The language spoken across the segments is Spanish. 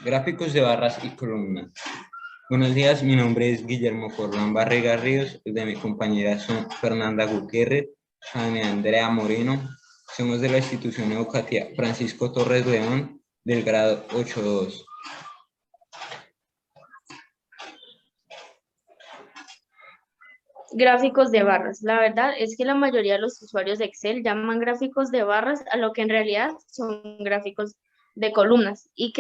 Gráficos de barras y columnas. Buenos días, mi nombre es Guillermo Corlán Barriga Ríos, de mi compañera son Fernanda Gutiérrez, Ana Andrea Moreno. Somos de la institución educativa Francisco Torres León, del grado 8.2. Gráficos de barras. La verdad es que la mayoría de los usuarios de Excel llaman gráficos de barras a lo que en realidad son gráficos de columnas y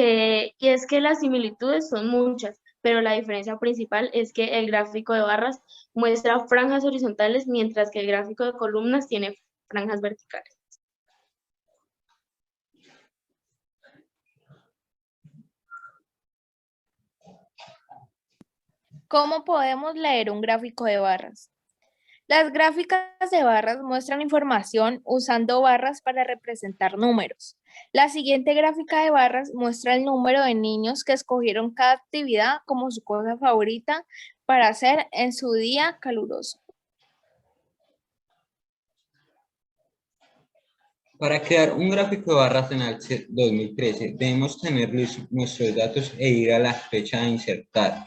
es que las similitudes son muchas, pero la diferencia principal es que el gráfico de barras muestra franjas horizontales mientras que el gráfico de columnas tiene franjas verticales. ¿Cómo podemos leer un gráfico de barras? Las gráficas de barras muestran información usando barras para representar números. La siguiente gráfica de barras muestra el número de niños que escogieron cada actividad como su cosa favorita para hacer en su día caluroso. Para crear un gráfico de barras en Excel 2013, debemos tener nuestros datos e ir a la fecha de insertar.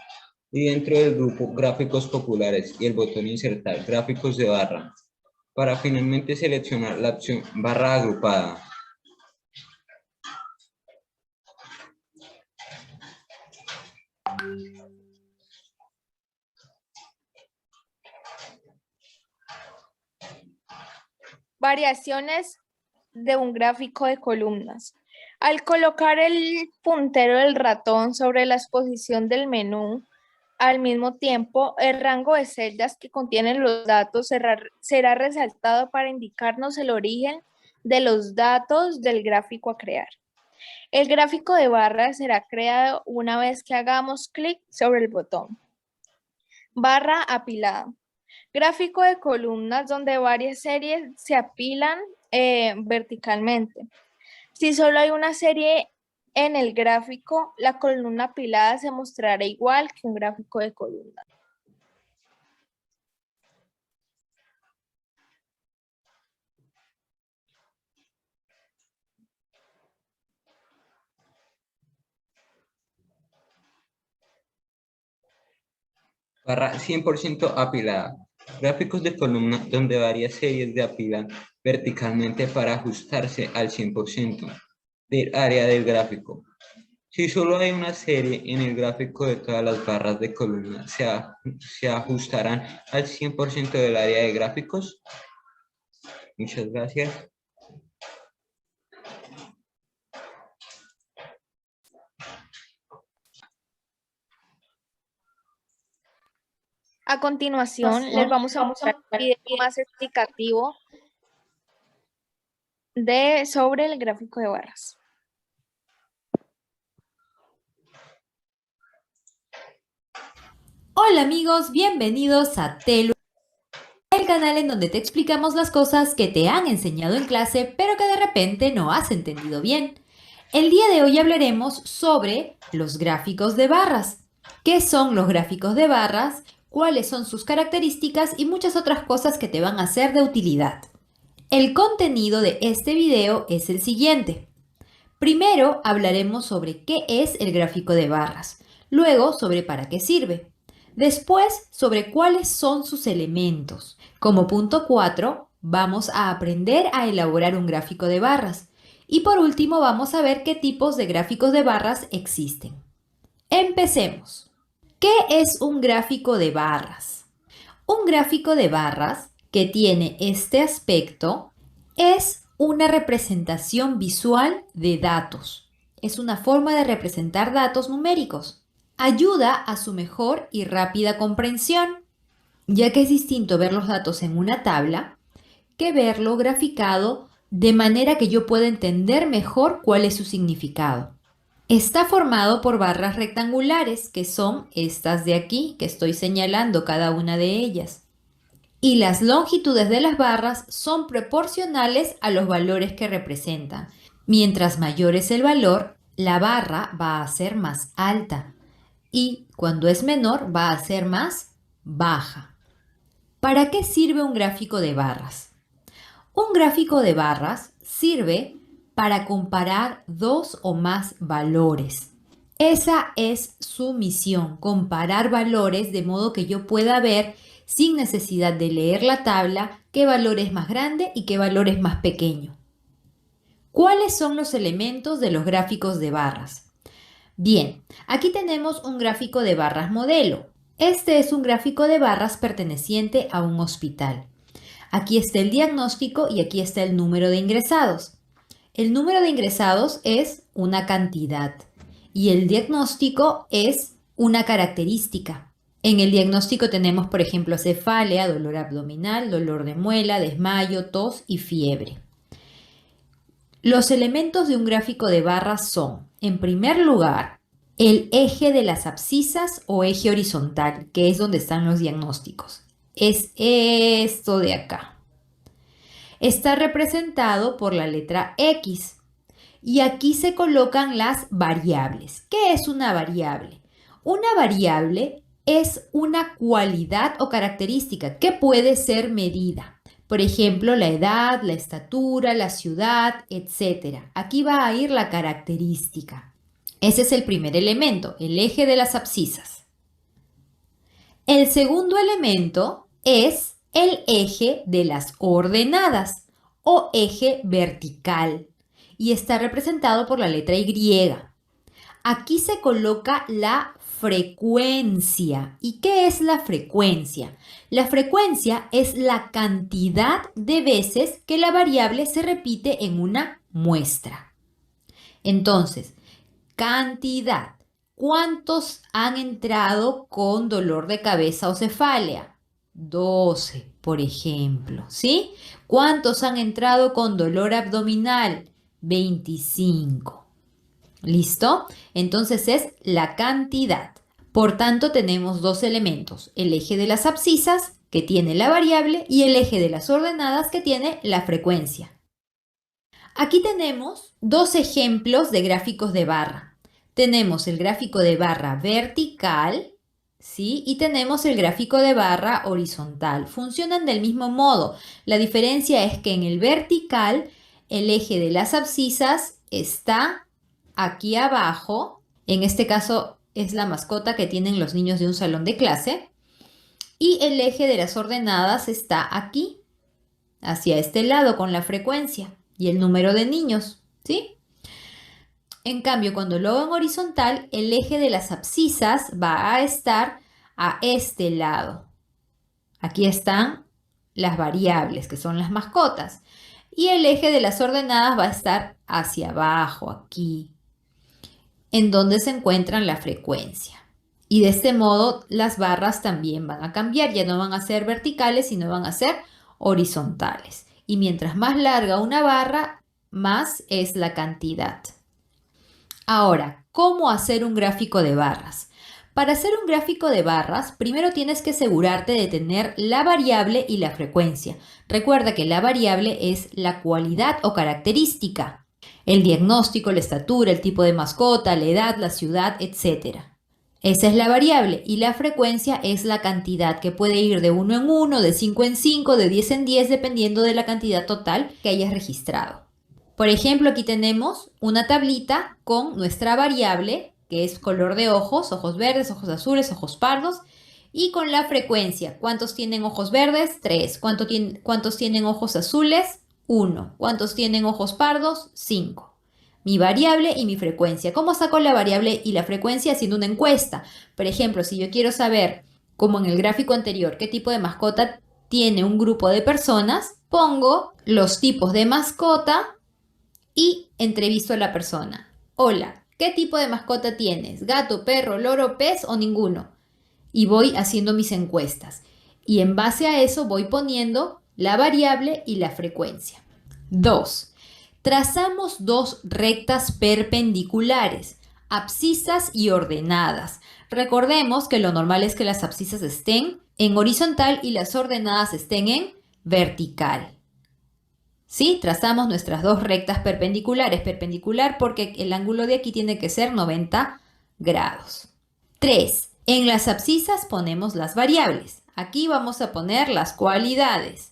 Y dentro del grupo Gráficos Populares y el botón Insertar Gráficos de barra, para finalmente seleccionar la opción Barra agrupada. Variaciones de un gráfico de columnas. Al colocar el puntero del ratón sobre la exposición del menú, al mismo tiempo, el rango de celdas que contienen los datos será resaltado para indicarnos el origen de los datos del gráfico a crear. El gráfico de barras será creado una vez que hagamos clic sobre el botón. Barra apilada. Gráfico de columnas donde varias series se apilan verticalmente. Si solo hay una serie en el gráfico, la columna apilada se mostrará igual que un gráfico de columnas. Barra 100% apilada. Gráficos de columna donde varias series de apilan verticalmente para ajustarse al 100% del área del gráfico. Si solo hay una serie en el gráfico de todas las barras de columna, se ajustarán al 100% del área de gráficos. Muchas gracias. A continuación, les vamos a mostrar un video más explicativo sobre el gráfico de barras. Hola amigos, bienvenidos a Telu, el canal en donde te explicamos las cosas que te han enseñado en clase, pero que de repente no has entendido bien. El día de hoy hablaremos sobre los gráficos de barras. ¿Qué son los gráficos de barras? ¿Cuáles son sus características? Y muchas otras cosas que te van a ser de utilidad. El contenido de este video es el siguiente. Primero hablaremos sobre qué es el gráfico de barras, luego sobre para qué sirve. Después, sobre cuáles son sus elementos. Como punto 4, vamos a aprender a elaborar un gráfico de barras. Y por último, vamos a ver qué tipos de gráficos de barras existen. Empecemos. ¿Qué es un gráfico de barras? Un gráfico de barras que tiene este aspecto es una representación visual de datos. Es una forma de representar datos numéricos. Ayuda a su mejor y rápida comprensión, ya que es distinto ver los datos en una tabla que verlo graficado de manera que yo pueda entender mejor cuál es su significado. Está formado por barras rectangulares, que son estas de aquí, que estoy señalando cada una de ellas. Y las longitudes de las barras son proporcionales a los valores que representan. Mientras mayor es el valor, la barra va a ser más alta. Y cuando es menor, va a ser más baja. ¿Para qué sirve un gráfico de barras? Un gráfico de barras sirve para comparar dos o más valores. Esa es su misión, comparar valores de modo que yo pueda ver sin necesidad de leer la tabla qué valor es más grande y qué valor es más pequeño. ¿Cuáles son los elementos de los gráficos de barras? Bien, aquí tenemos un gráfico de barras modelo. Este es un gráfico de barras perteneciente a un hospital. Aquí está el diagnóstico y aquí está el número de ingresados. El número de ingresados es una cantidad y el diagnóstico es una característica. En el diagnóstico tenemos, por ejemplo, cefalea, dolor abdominal, dolor de muela, desmayo, tos y fiebre. Los elementos de un gráfico de barras son, en primer lugar, el eje de las abscisas o eje horizontal, que es donde están los diagnósticos. Es esto de acá. Está representado por la letra X. Y aquí se colocan las variables. ¿Qué es una variable? Una variable es una cualidad o característica que puede ser medida. Por ejemplo, la edad, la estatura, la ciudad, etc. Aquí va a ir la característica. Ese es el primer elemento, el eje de las abscisas. El segundo elemento es el eje de las ordenadas o eje vertical y está representado por la letra Y. Aquí se coloca la frecuencia. ¿Y qué es la frecuencia? La frecuencia es la cantidad de veces que la variable se repite en una muestra. Entonces, cantidad. ¿Cuántos han entrado con dolor de cabeza o cefalea? 12, por ejemplo, ¿sí? ¿Cuántos han entrado con dolor abdominal? 25. ¿Listo? Entonces es la cantidad. Por tanto, tenemos dos elementos, el eje de las abscisas, que tiene la variable, y el eje de las ordenadas, que tiene la frecuencia. Aquí tenemos dos ejemplos de gráficos de barra. Tenemos el gráfico de barra vertical, ¿sí? Y tenemos el gráfico de barra horizontal. Funcionan del mismo modo. La diferencia es que en el vertical, el eje de las abscisas está aquí abajo. En este caso es la mascota que tienen los niños de un salón de clase. Y el eje de las ordenadas está aquí, hacia este lado, con la frecuencia y el número de niños, ¿sí? En cambio, cuando lo hago en horizontal, el eje de las abscisas va a estar a este lado. Aquí están las variables, que son las mascotas. Y el eje de las ordenadas va a estar hacia abajo, aquí, en donde se encuentran la frecuencia. Y de este modo, las barras también van a cambiar. Ya no van a ser verticales, sino van a ser horizontales. Y mientras más larga una barra, más es la cantidad. Ahora, ¿cómo hacer un gráfico de barras? Para hacer un gráfico de barras, primero tienes que asegurarte de tener la variable y la frecuencia. Recuerda que la variable es la cualidad o característica. El diagnóstico, la estatura, el tipo de mascota, la edad, la ciudad, etc. Esa es la variable y la frecuencia es la cantidad que puede ir de 1 en 1, de 5 en 5, de 10 en 10, dependiendo de la cantidad total que hayas registrado. Por ejemplo, aquí tenemos una tablita con nuestra variable, que es color de ojos, ojos verdes, ojos azules, ojos pardos, y con la frecuencia. ¿Cuántos tienen ojos verdes? 3. ¿Cuántos tienen ojos azules? 1. ¿Cuántos tienen ojos pardos? 5. Mi variable y mi frecuencia. ¿Cómo saco la variable y la frecuencia? Haciendo una encuesta. Por ejemplo, si yo quiero saber, como en el gráfico anterior, qué tipo de mascota tiene un grupo de personas, pongo los tipos de mascota y entrevisto a la persona. Hola, ¿qué tipo de mascota tienes? ¿Gato, perro, loro, pez o ninguno? Y voy haciendo mis encuestas. Y en base a eso voy poniendo la variable y la frecuencia. 2. Trazamos dos rectas perpendiculares, abscisas y ordenadas. Recordemos que lo normal es que las abscisas estén en horizontal y las ordenadas estén en vertical. ¿Sí? Trazamos nuestras dos rectas perpendiculares. Perpendicular porque el ángulo de aquí tiene que ser 90 grados. 3. En las abscisas ponemos las variables. Aquí vamos a poner las cualidades.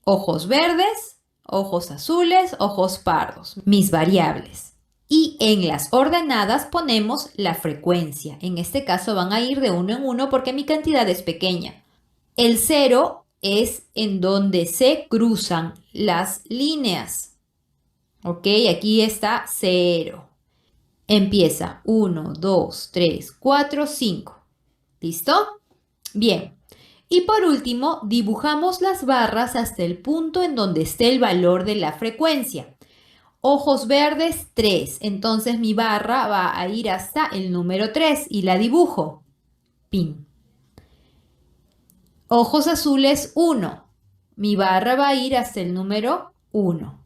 Ojos verdes, ojos azules, ojos pardos. Mis variables. Y en las ordenadas ponemos la frecuencia. En este caso van a ir de uno en uno porque mi cantidad es pequeña. El 0 es en donde se cruzan las líneas. Ok, aquí está 0. Empieza 1, 2, 3, 4, 5. ¿Listo? Bien. Y por último, dibujamos las barras hasta el punto en donde esté el valor de la frecuencia. Ojos verdes, 3. Entonces mi barra va a ir hasta el número 3 y la dibujo. Pin. Ojos azules, 1. Mi barra va a ir hasta el número 1.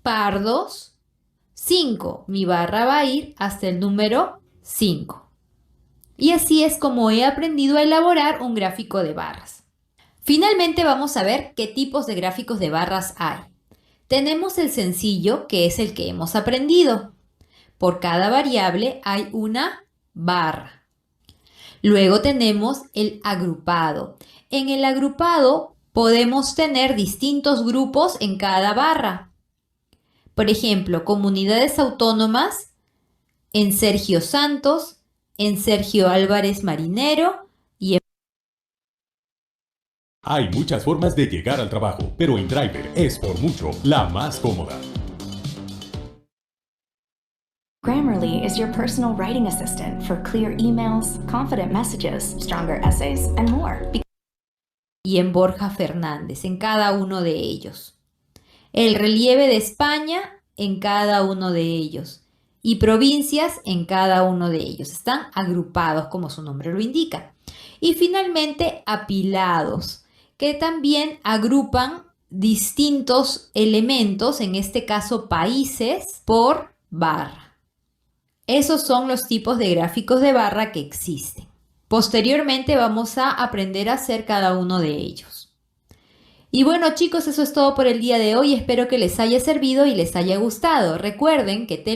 Pardos, 5. Mi barra va a ir hasta el número 5. Y así es como he aprendido a elaborar un gráfico de barras. Finalmente vamos a ver qué tipos de gráficos de barras hay. Tenemos el sencillo, que es el que hemos aprendido. Por cada variable hay una barra. Luego tenemos el agrupado. En el agrupado podemos tener distintos grupos en cada barra. Por ejemplo, comunidades autónomas en Sergio Santos, en Sergio Álvarez Marinero y en... Hay muchas formas de llegar al trabajo, pero InDriver es por mucho la más cómoda. Grammarly is your personal writing assistant for clear emails, confident messages, stronger essays, and more. Y en Borja Fernández, en cada uno de ellos. El relieve de España en cada uno de ellos. Y provincias en cada uno de ellos. Están agrupados como su nombre lo indica. Y finalmente apilados, que también agrupan distintos elementos, en este caso países, por barra. Esos son los tipos de gráficos de barra que existen. Posteriormente vamos a aprender a hacer cada uno de ellos. Y bueno chicos, eso es todo por el día de hoy. Espero que les haya servido y les haya gustado. Recuerden que